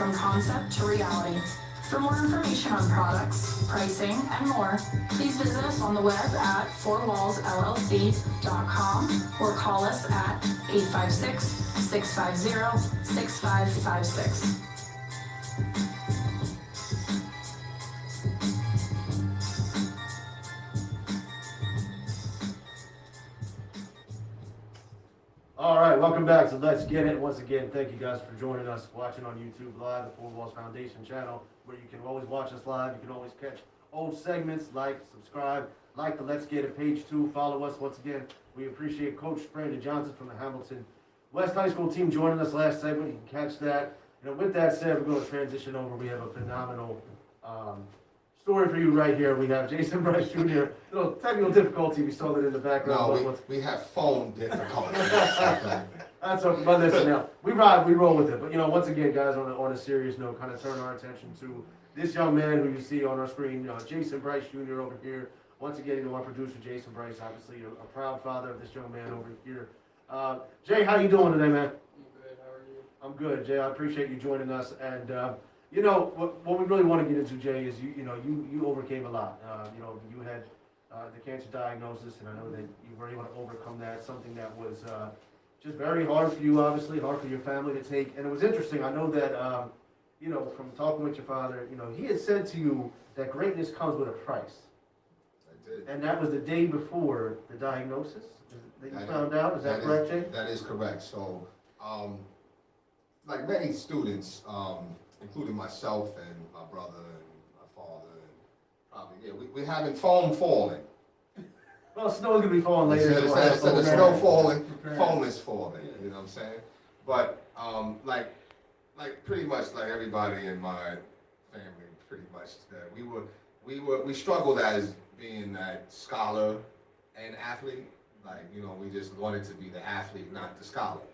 from concept to reality. For more information on products, pricing, and more, please visit us on the web at fourwallsllc.com or call us at 856-650-6556. All right, welcome back to Let's Get It. Once again, thank you guys for joining us, watching on YouTube Live, the Four Walls Foundation channel, where you can always watch us live. You can always catch old segments, subscribe, like the Let's Get It page too. Follow us. Once again, we appreciate Coach Brandon Johnson from the Hamilton West High School team joining us last segment. You can catch that. With that said, we're going to transition over. We have a phenomenal story for you right here. We have Jason Bryce Jr. Little technical difficulty. We saw that in the background. No, we have phone difficulties. That's okay. But listen, now we roll with it. But once again, guys, on a serious note, kind of turn our attention to this young man who you see on our screen, Jason Bryce Jr. over here. Once again, our producer Jason Bryce, obviously a proud father of this young man over here. Jay, how you doing today, man? I'm good. How are you? I'm good, Jay. I appreciate you joining us. And what we really want to get into, Jay, is you overcame a lot. You had the cancer diagnosis, and I know that you were able to overcome that. Something that was just very hard for you, obviously, hard for your family to take. And it was interesting. I know that from talking with your father, he had said to you that greatness comes with a price. I did. And that was the day before the diagnosis that you found out. Is that correct, Jay? That is correct. So, like many students, including myself and my brother and my father, and probably we having foam falling. Well, snow's gonna be falling later. Instead of snow falling, foam is falling. You know what I'm saying? But like pretty much like everybody in my family, pretty much that we struggled as being that scholar and athlete. Like we just wanted to be the athlete, not the scholar.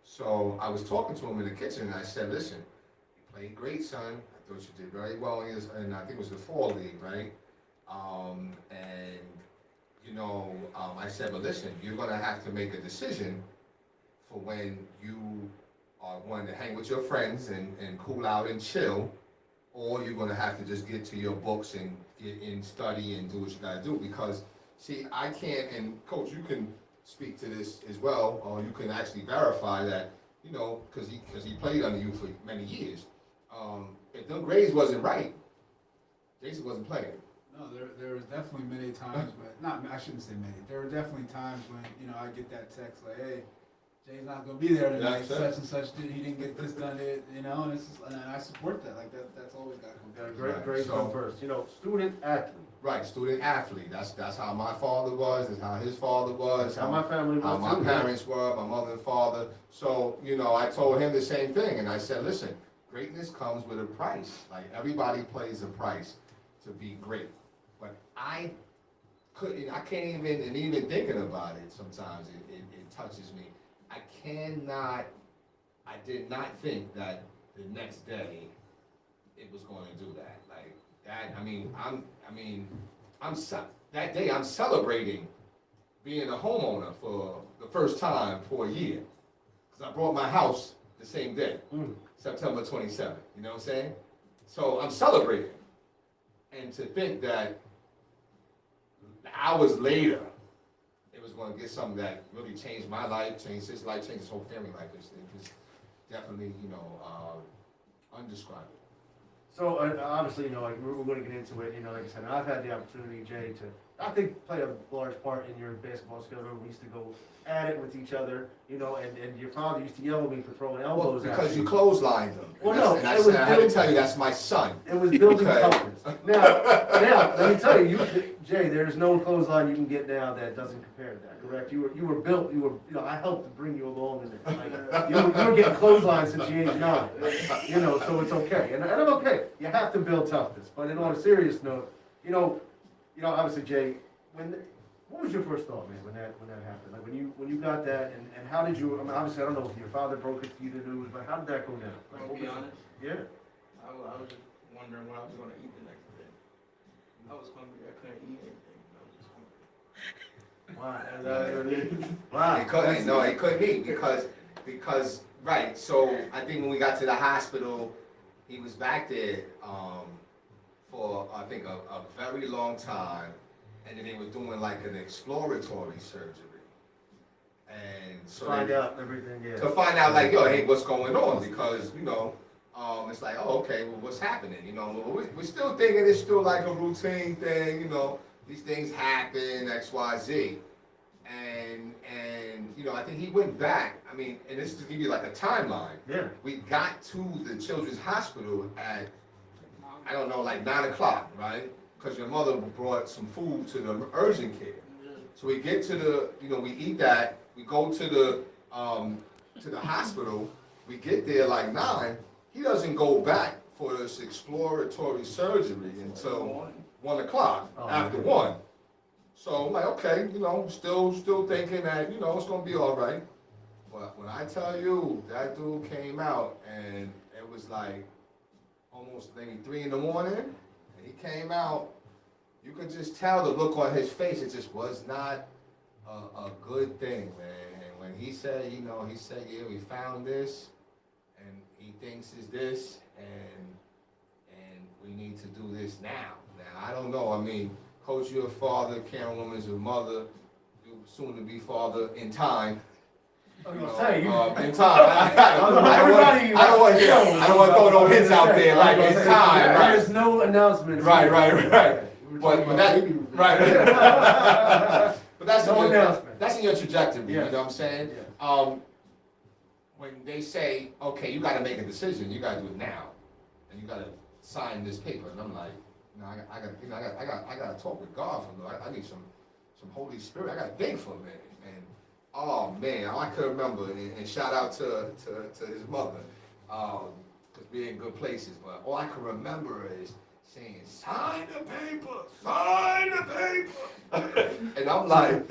So I was talking to him in the kitchen, and I said, "Listen, you played great, son. I thought you did very well in and I think it was the fall league, right? I said, but listen, you're gonna have to make a decision for when you are wanting to hang with your friends and cool out and chill, or you're gonna have to just get to your books and get in study and do what you gotta do. Because see, I can't, and Coach, you can speak to this as well, or you can actually verify that, because he played under you for many years. If them grades wasn't right, Jason wasn't playing. No, there was definitely many times, but I shouldn't say many. There were definitely times when, I get that text like, hey, Jay's not going to be there tonight, such and such, he didn't get this done, and I support that. Like, that's always got to come back. Great come first. Student athlete. Right, student athlete. That's how my father was, that's how his father was. That's how my family was how my parents were, my mother and father. So, I told him the same thing, and I said, listen, greatness comes with a price. Like, everybody plays a price to be great. But I can't even, and even thinking about it sometimes, it touches me. I did not think that the next day it was going to do that. Like that, that day I'm celebrating being a homeowner for the first time for a year. Because I bought my house the same day, September 27th, you know what I'm saying? So I'm celebrating. And to think that hours later, it was going to get something that really changed my life, changed his life, changed his whole family life. It was definitely, undescribable. So obviously, we're going to get into it. Like I said, I've had the opportunity, Jay, to play a large part in your basketball skill. We used to go at it with each other, and your father used to yell at me for throwing elbows. Because you clotheslined him. Well, no, I had to tell you that's my son. It was building toughness. Now, let me tell you, Jay, there's no clothesline you can get now that doesn't compare to that. Correct? You were built. I helped to bring you along in there. Like, you were getting clotheslines since the age of 9. So it's okay, and I'm okay. You have to build toughness. But on a serious note, obviously, Jay, what was your first thought, man, when that happened? Like when you got that, and how did you? Obviously, I don't know if your father broke it to you the news, but how did that go down? Like, I'll be honest. Yeah. I was just wondering what I was going to eat the next day. I was hungry. I couldn't eat anything. I was just hungry. Wow. He couldn't eat because right. So I think when we got to the hospital, he was back there for I think a very long time, and then they were doing like an exploratory surgery, and so Find out everything, yeah. to find out like, yo, hey, what's going on? Because it's like, oh, okay, well, what's happening? We're still thinking it's still like a routine thing. These things happen, X, Y, Z. And I think he went back. I mean, and this is to give you like a timeline. Yeah. We got to the children's hospital at, I don't know, like 9 o'clock, right? Because your mother brought some food to the urgent care. So we get to the, we eat that. We go to the hospital. We get there like 9. He doesn't go back for this exploratory surgery until 1 o'clock, after 1. So I'm like, okay, still thinking that, it's gonna be all right. But when I tell you, that dude came out and it was like almost maybe 3 in the morning, and he came out, you could just tell the look on his face, it just was not a good thing, man. And when he said, yeah, we found this, and he thinks it's this, and we need to do this now. Now, I don't know, I mean, Coach, you're a father, Karen Woman's your mother, you're soon to be father in time. I was gonna say, In time. I don't want to throw no hints out there like in time, right? There's no announcements. Right. But that, right. But that's No in your, announcement. that's in your trajectory, Yes. you know what I'm saying? Yeah. When they say, okay, you got to make a decision, you got to do it now, and you got to sign this paper, and I'm like, I got to talk with God for a little. I need some Holy Spirit. I got to think for a minute. And oh man, all I can remember, and shout out to his mother, because we're in good places. But all I can remember is saying, "Sign the paper, sign the paper." And I'm like,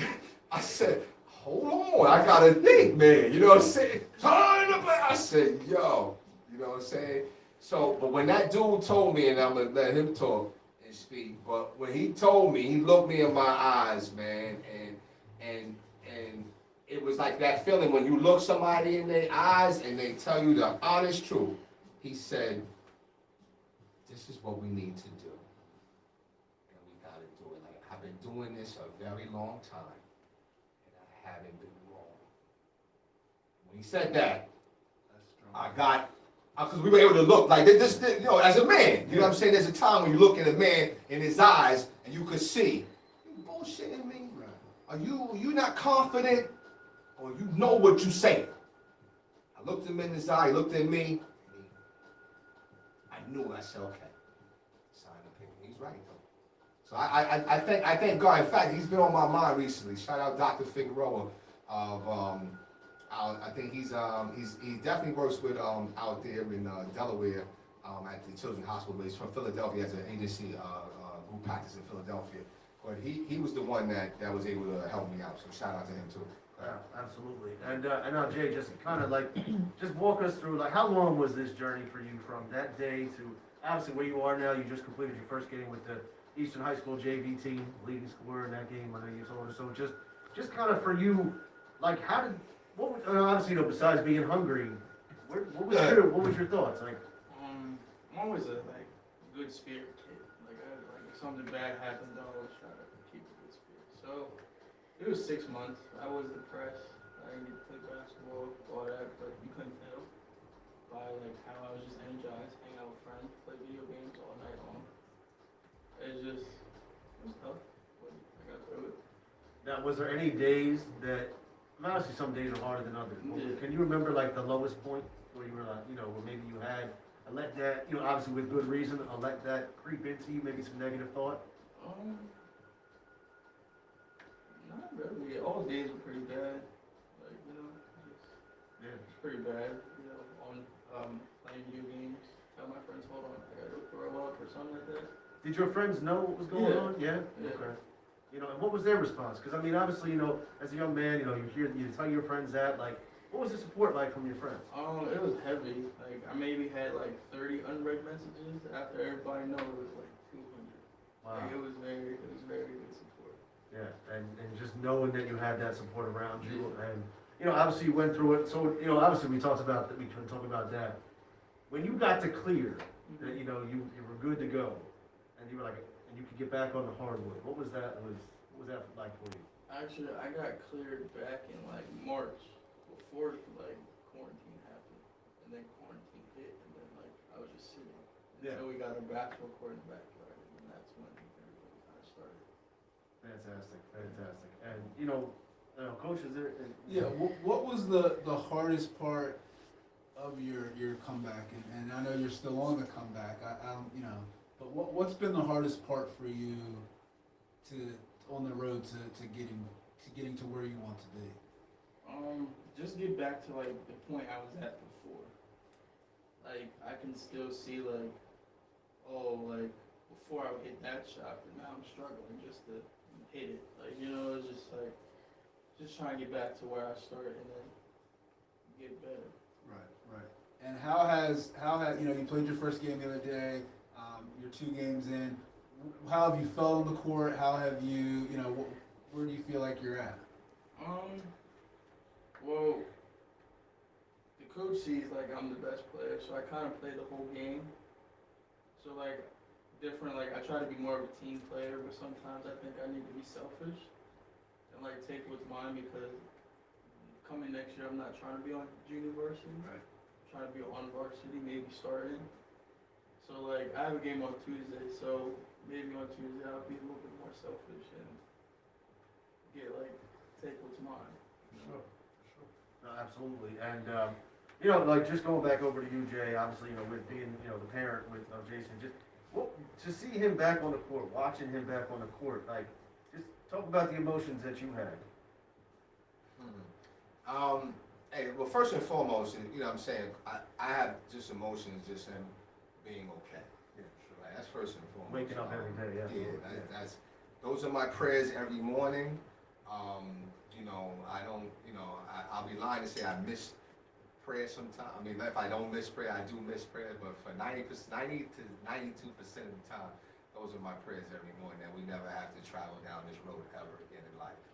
I said, hold on, I gotta think, man. You know what I'm saying? Sign the paper. I said, yo, you know what I'm saying? So, but when that dude told me, and I'm gonna let him talk and speak, but when he told me, he looked me in my eyes, man, and it was like that feeling when you look somebody in their eyes and they tell you the honest truth. He said, this is what we need to do, and we gotta do it. Like, I've been doing this a very long time, and I haven't been wrong. When he said that, I got. Because we were able to look like this, as a man. You know what I'm saying? There's a time when you look at a man in his eyes and you could see, you bullshitting me? Are you not confident? Or you know what you're saying? I looked him in his eye, he looked at me. I knew, I said, okay, sign the paper. He's right, though. So I thank God. In fact, he's been on my mind recently. Shout out Dr. Figueroa of I think he definitely works with out there in Delaware at the Children's Hospital. But he's from Philadelphia, has an agency group practice in Philadelphia. But he was the one that was able to help me out. So shout out to him too. Yeah, absolutely. And now Jay, just kind of like, just walk us through, like, how long was this journey for you from that day to obviously where you are now? You just completed your first game with the Eastern High School JV team, leading scorer in that game. I know you told us. So just kind of for you, like, obviously, besides being hungry, what was your thoughts? Like, I'm always a good spirit kid. Like if something bad happens, I always try to keep a good spirit. So it was 6 months. I was depressed. I didn't get to play basketball, all that, but you couldn't tell by how I was just energized, hanging out with friends, play video games all night long. It was tough, but I got through it. now, was there any days that? Obviously, some days are harder than others. Yeah. Can you remember like the lowest point where you were like, where maybe you had let that, obviously with good reason, let that creep into you, maybe some negative thought? Not really. All days were pretty bad. It's pretty bad. On playing video games. Tell my friends, hold on, I gotta throw up or something like that. Did your friends know what was going Yeah. on? Yeah. Yeah. Okay. And what was their response? Because I mean, obviously, as a young man, you tell your friends that. Like, what was the support like from your friends? It was heavy. I maybe had 30 unread messages after everybody knows it was 200. Wow. It was very good support. Yeah, and just knowing that you had that support around you, and obviously you went through it. So obviously we talked about that. We can talk about that. when you got to clear, that, you know, you were good to go, and you were like, and you could get back on the hardwood, what was that like for you? Actually, I got cleared back in like March before like quarantine happened, and then quarantine hit, and then like I was just sitting Yeah. until we got a basketball court in the backyard, and that's when everything kind of started. Fantastic, fantastic. And, you know, Coach, is there? Yeah, what was the hardest part of your comeback? And I know you're still on the comeback. I don't, you know, but what's been the hardest part for you on the road to getting to where you want to be? Just get back to like the point I was at before. Like I can still see like, oh, like before I would hit that shot, but now I'm struggling just to hit it. Like, you know, it's just like, just trying to get back to where I started and then get better. Right. And how has you know, you played your first game the other day. You're 2 games in. How have you felt on the court? How have you, you know, where do you feel like you're at? Well, the coach sees like I'm the best player, so I kind of play the whole game. So like different, like I try to be more of a team player, but sometimes I think I need to be selfish and like take what's mine because coming next year I'm not trying to be on junior varsity. Right. I'm trying to be on varsity, maybe starting. So like I have a game on Tuesday, so maybe on Tuesday I'll be a little bit more selfish and take what's mine. Sure. No, absolutely. And, you know, like just going back over to you, Jay, obviously, you know, with being, you know, the parent with Jason, just to see him back on the court, watching him back on the court, like, just talk about the emotions that you had. Hey, well, first and foremost, you know what I'm saying, I have just emotions, just him being okay. Yeah, sure. Right, that's first and foremost. Waking up every day, yeah. Yeah, that's those are my prayers every morning. You know, I don't, you know, I'll be lying to say I miss prayer sometimes. I mean, if I don't miss prayer, I do miss prayer, but for 90 to 92% of the time, those are my prayers every morning, that we never have to travel down this road ever again in life.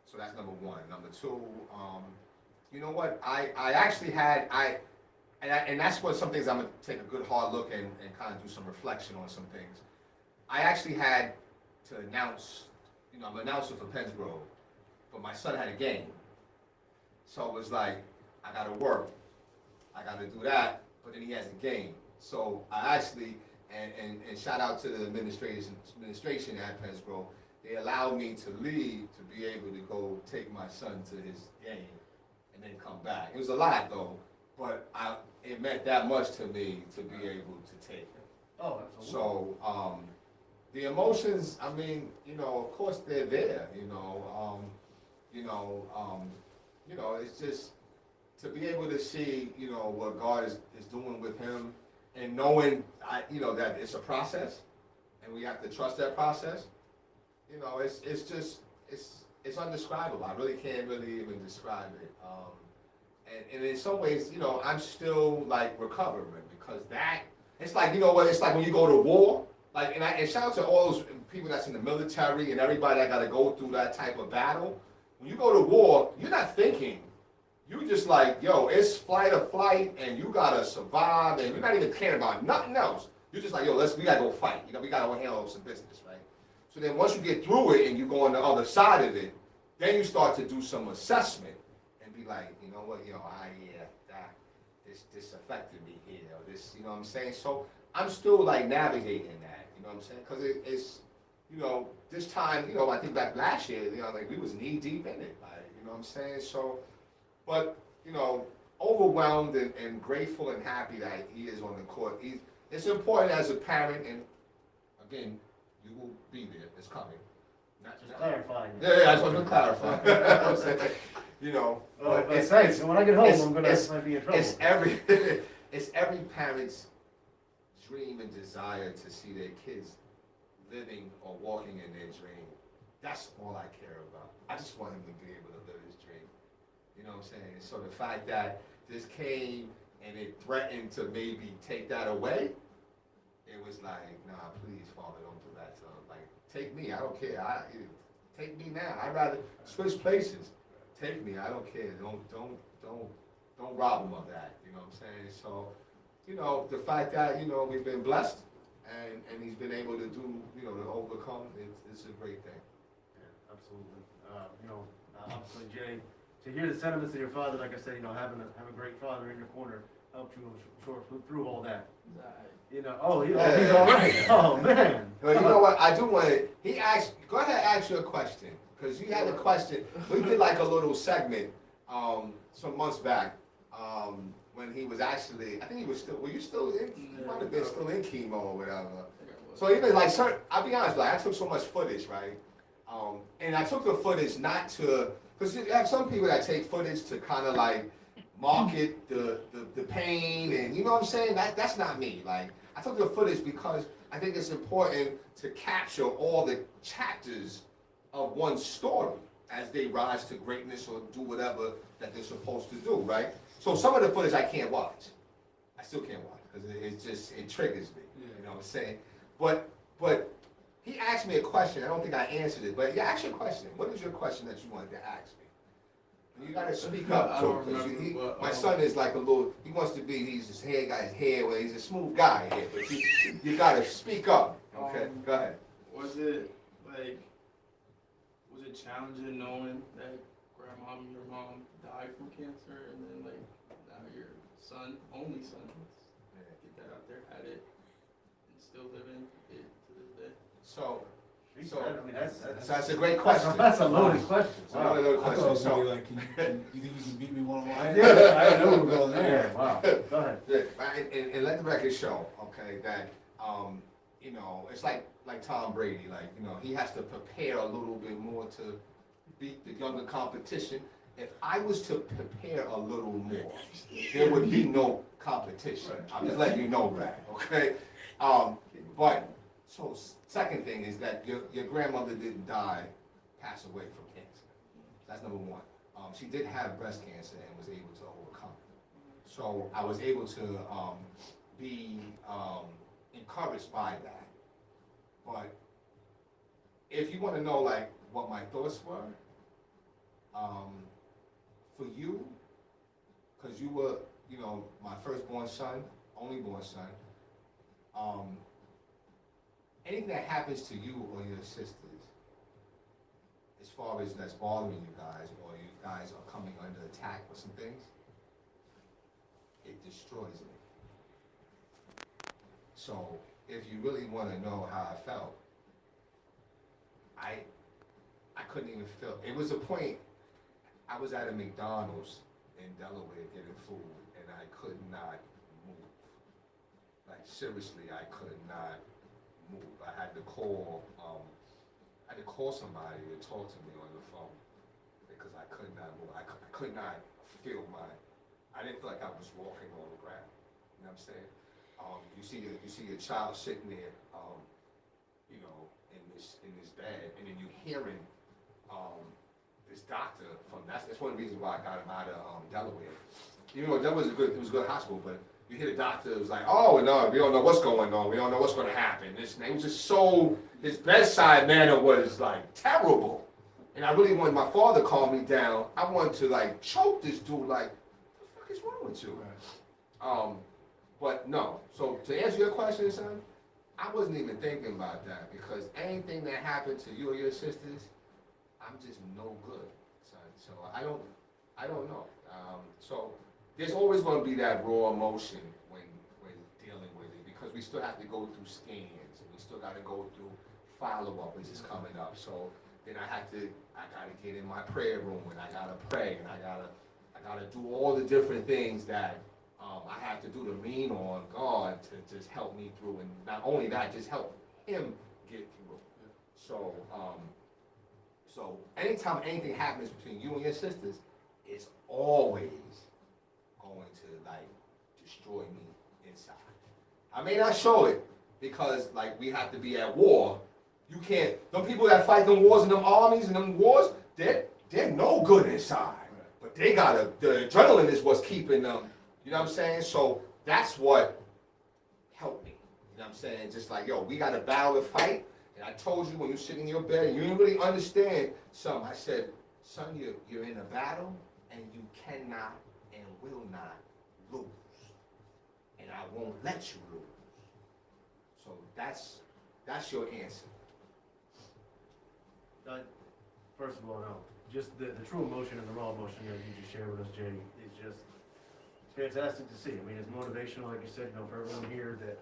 So that's number one. Number two, you know what? I actually had, and that's what some things I'm gonna take a good hard look and kind of do some reflection on some things. I actually had to announce, you know, I'm an announcer for Pennsgrove, but my son had a game. So it was like, I gotta work, I gotta do that, but then he has a game. So I actually, and shout out to the administration at Pennsgrove, they allowed me to leave to be able to go take my son to his game and then come back. It was a lot though, but it meant that much to me to be able to take him. Oh, absolutely. So, the emotions, I mean, you know, of course they're there, it's just to be able to see, you know, what God is doing with him and knowing, that it's a process and we have to trust that process. You know, it's undescribable. I really can't really even describe it. And in some ways, you know, I'm still like recovering because it's like, you know what, it's like when you go to war, like, and shout out to all those people that's in the military and everybody that got to go through that type of battle. When you go to war, you're not thinking. You just like, yo, it's fight or flight, and you gotta survive, and you're not even caring about nothing else. You're just like, yo, we gotta go fight. You know, we gotta handle some business, right? So then once you get through it and you go on the other side of it, then you start to do some assessment and be like, you know what, this affected me here, or this, you know what I'm saying? So I'm still like navigating that, you know what I'm saying? Because it's, you know, this time, you know, I think back last year, you know, like we was knee deep in it, like, you know what I'm saying? So, but, you know, overwhelmed and grateful and happy that he is on the court. It's important as a parent, and again, you will be there, it's coming. Just clarifying. Yeah, I just want to clarify. I'm saying, you know, it's nice. So when I get home, I'm gonna be in trouble. It's every parent's dream and desire to see their kids living or walking in their dream. That's all I care about. I just want him to be able to live his dream. You know what I'm saying? So the fact that this came and it threatened to maybe take that away, it was like, nah, please, Father, don't do that to him. Like, take me, I don't care. Take me now. I'd rather switch places. Take me, I don't care. Don't don't rob him of that, you know what I'm saying? So, you know, the fact that, you know, we've been blessed and he's been able to do, you know, to overcome, it's a great thing. Yeah, absolutely. You know, obviously, Jay, to hear the sentiments of your father, like I said, you know, having a great father in your corner helped you, I'm sure, through all that. You know, he's all right. Oh, man. Well, you know what? I do want to. He asked. Go ahead, ask you a question, because you had a question. We did like a little segment some months back when he was actually. I think he was still. Were you still in? You might have been still in chemo or whatever. So even like, I'll be honest. Like I took so much footage, right? And I took the footage not to, because you have some people that take footage to kind of like market the pain, and you know what I'm saying? That's not me. Like I took the footage because I think it's important to capture all the chapters of one story as they rise to greatness or do whatever that they're supposed to do, right? So some of the footage I can't watch. I still can't watch because it triggers me. You know what I'm saying? But he asked me a question. I don't think I answered it, but yeah, ask your question. What is your question that you wanted to ask me? You gotta speak up I too. don't remember, but, My son is like a little. He wants to be. He's his hair, got his hair. Well, he's a smooth guy here, but you gotta speak up. Okay, go ahead. Was it challenging knowing that your mom died from cancer, and then like now your only son, let's get that out there, had it and still living it to this day? So I mean, that's a great question. That's a loaded question. It's a loaded I thought it was question. gonna be like, you think you can beat me one-on-one? I didn't know we were going there. Wow. Go ahead. Yeah, and let the record show, okay, that you know, it's like Tom Brady, like, you know, he has to prepare a little bit more to beat the younger competition. If I was to prepare a little more, there would be no competition. I'm just letting you know that, okay? But so second thing is that your grandmother didn't pass away from cancer. That's number one. She did have breast cancer and was able to overcome it. So I was able to be encouraged by that. But if you want to know like what my thoughts were, for you, because you were, you know, my firstborn son, only born son, anything that happens to you or your sisters, as far as that's bothering you guys, or you guys are coming under attack or some things, it destroys me. So if you really want to know how I felt, I couldn't even feel. It was a point, I was at a McDonald's in Delaware getting food, and I could not move. Like seriously, I could not move. I had to call somebody to talk to me on the phone because I could not move. I could not feel I didn't feel like I was walking on the ground. You know what I'm saying? You see your child sitting there, you know, in this bed, and then you hearing this doctor from that's one of the reasons why I got him out of Delaware. Even though it was a good hospital, but you hear the doctor was like, oh no, we don't know what's going on, we don't know what's going to happen. This name was just so, his bedside manner was like terrible, and I really wanted, my father calmed me down. I wanted to like choke this dude, like, what the fuck is wrong with you? Right. But no. So to answer your question, son, I wasn't even thinking about that because anything that happened to you or your sisters, I'm just no good, son. So I don't know. So there's always going to be that raw emotion when dealing with it because we still have to go through scans and we still got to go through follow-up, which is coming up. So then I got to get in my prayer room and I got to pray and I got to do all the different things that I have to do to lean on God to just help me through, and not only that, just help him get through. So, so anytime anything happens between you and your sisters, it's always going to like destroy me inside. I may not show it because like we have to be at war. You can't. Them people that fight them wars and them armies and them wars, they're no good inside. But they the adrenaline is what's keeping them. You know what I'm saying? So that's what helped me. You know what I'm saying? Just like, yo, we got to battle and fight. And I told you when you sit in your bed, you didn't really understand something. I said, son, you're in a battle and you cannot and will not lose. And I won't let you lose. So that's your answer. First of all, no. Just the true emotion and the raw emotion that you just shared with us, Jay, is just fantastic to see. I mean, it's motivational, like you said, for everyone here that,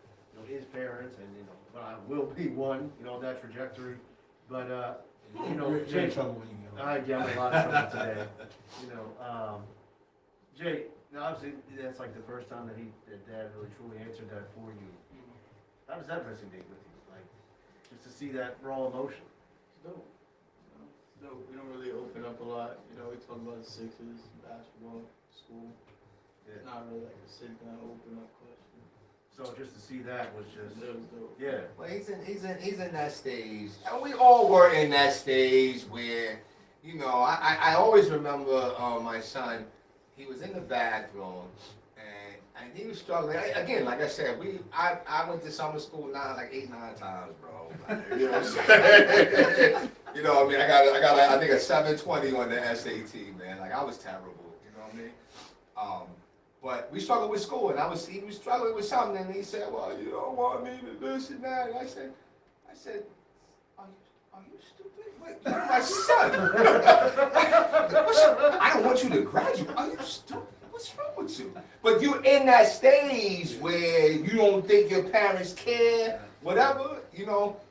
is parents and, but I will be one, on that trajectory. But, You're Jay, in trouble when you get older. I'm in a lot of trouble today. Jay, now obviously that's like the first time that Dad really truly answered that for you. How does that resonate with you? Like, just to see that raw emotion. It's dope. It's dope. We don't really open up a lot. We talk about the Sixers, basketball, school. It's not really like a sit down, open up question. So just to see that was just, It was dope. yeah. Well, he's in that stage, and we all were in that stage where, I always remember my son. He was in the bathroom, and he was struggling. Again, like I said, I went to summer school 8, 9 times, bro. You know what I'm saying? I got I think a 720 on the SAT, man. Like I was terrible. You know what I mean? But we struggled with school, and he was struggling with something, and he said, "Well, you don't want me to this and that." And I said, are you stupid? Wait, you're my son. I don't want you to graduate. Are you stupid? What's wrong with you? But you're in that stage where you don't think your parents care, whatever,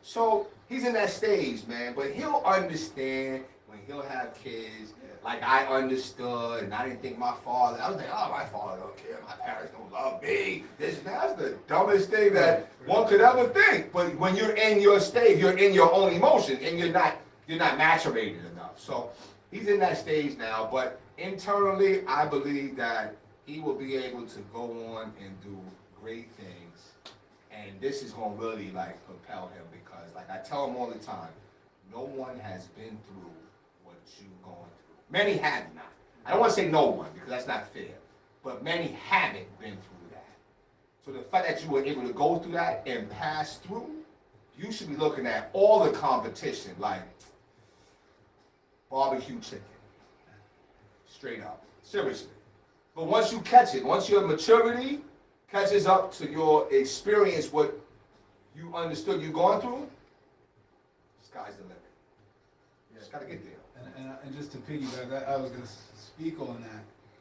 So he's in that stage, man. But he'll understand when he'll have kids. Like I understood, and I didn't think my father. I was like, oh, my father don't care. My parents don't love me. That's the dumbest thing that one could ever think. But when you're in your stage, you're in your own emotion, and you're not maturated enough. So he's in that stage now. But internally, I believe that he will be able to go on and do great things, and this is gonna really propel him because, like I tell him all the time, no one has been through what you've gone through. Many have not. I don't want to say no one because that's not fair, but many haven't been through that. So the fact that you were able to go through that and pass through, you should be looking at all the competition like barbecue chicken. Straight up. Seriously. But once you catch it, once your maturity catches up to your experience, what you understood you're going through, sky's the limit. You just got to get there. And just to piggyback that, I was going to speak on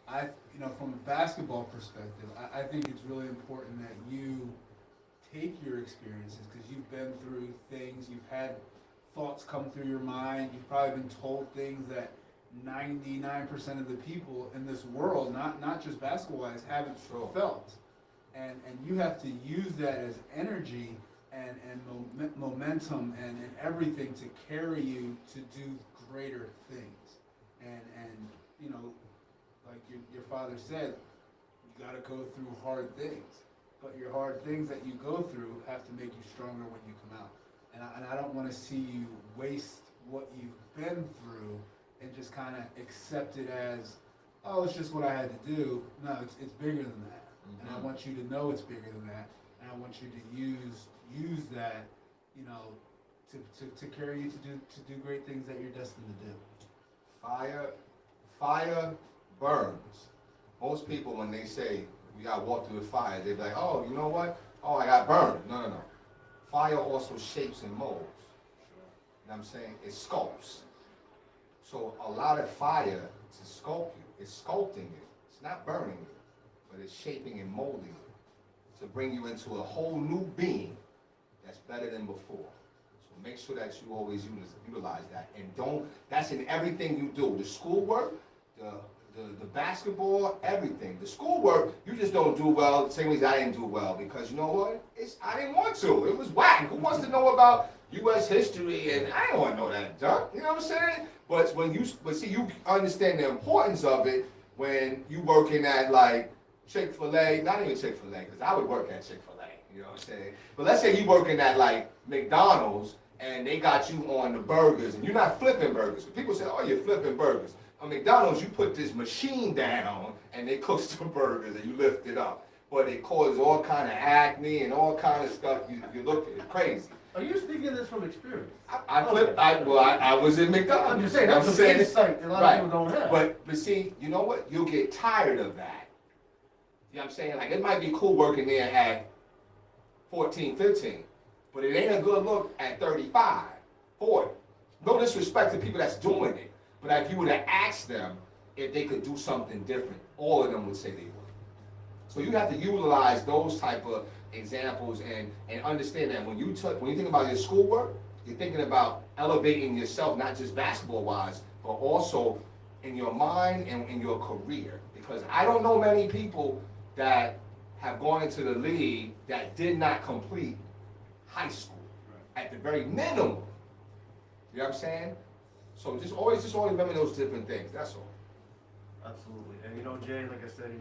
that. From a basketball perspective, I think it's really important that you take your experiences because you've been through things, you've had thoughts come through your mind, you've probably been told things that 99% of the people in this world, not just basketball-wise, haven't felt. And you have to use that as energy and momentum and everything to carry you to do greater things. And like your father said, you got to go through hard things. But your hard things that you go through have to make you stronger when you come out. And I don't want to see you waste what you've been through and just kind of accept it as, oh, it's just what I had to do. No, it's bigger than that. Mm-hmm. And I want you to know it's bigger than that. And I want you to use that, to carry you to do great things that you're destined to do. Fire burns. Most people, when they say we got to walk through the fire, they be like, oh, you know what? Oh, I got burned. No. Fire also shapes and molds. You know what I'm saying? It sculpts. So a lot of fire to sculpt you, it's sculpting you. It's not burning you, but it's shaping and molding you to bring you into a whole new being that's better than before. So make sure that you always utilize that. And that's in everything you do. The schoolwork, the basketball, everything. The schoolwork, you just don't do well, the same way I didn't do well, because you know what? I didn't want to. It was whack. Who wants to know about U.S. history? And I don't want to know that junk. You know what I'm saying? But you understand the importance of it when you working at like Chick-fil-A, not even Chick-fil-A, because I would work at Chick-fil-A, you know what I'm saying? But let's say you working at like McDonald's and they got you on the burgers and you're not flipping burgers. People say, oh, you're flipping burgers. On McDonald's, you put this machine down and it cooks the burgers and you lift it up. But it causes all kind of acne and all kind of stuff. You look crazy. Are you speaking this from experience? I was in McDonald's. I'm just saying, that's an insight that a lot of people don't have. But see, you know what? You'll get tired of that. You know what I'm saying? Like, it might be cool working there at 14, 15, but it ain't a good look at 35, 40. No disrespect to people that's doing it, but if you were to ask them if they could do something different, all of them would say they would. So you have to utilize those type of examples and understand that when you think about your schoolwork, you're thinking about elevating yourself, not just basketball-wise, but also in your mind and in your career. Because I don't know many people that have gone into the league that did not complete high school at the very minimum. You know what I'm saying? So just always remember those different things. That's all. Absolutely. And Jay, like I said,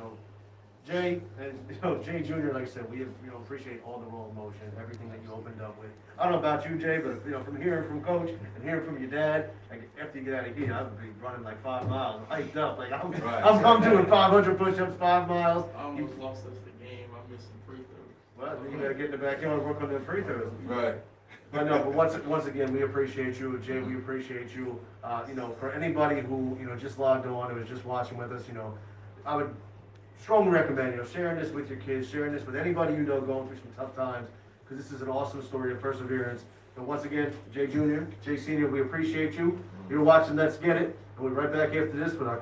Jay and Jay Jr., like I said, we appreciate all the raw emotion, everything that you opened up with. I don't know about you, Jay, but from hearing from Coach and hearing from your dad, like after you get out of here, I'll be running like 5 miles, hyped up, like I'm doing 500 push-ups, 5 miles. I almost lost us the game. I'm missing free throws. Well, you gotta get in the backyard and work on them free throws. Right. But no, but once again, we appreciate you, Jay. We appreciate you. For anybody who just logged on or was just watching with us, I would strongly recommend sharing this with your kids, sharing this with anybody going through some tough times, because this is an awesome story of perseverance. And once again, Jay Jr., Jay Senior, we appreciate you. You're watching Let's Get It, and we'll be right back after this with our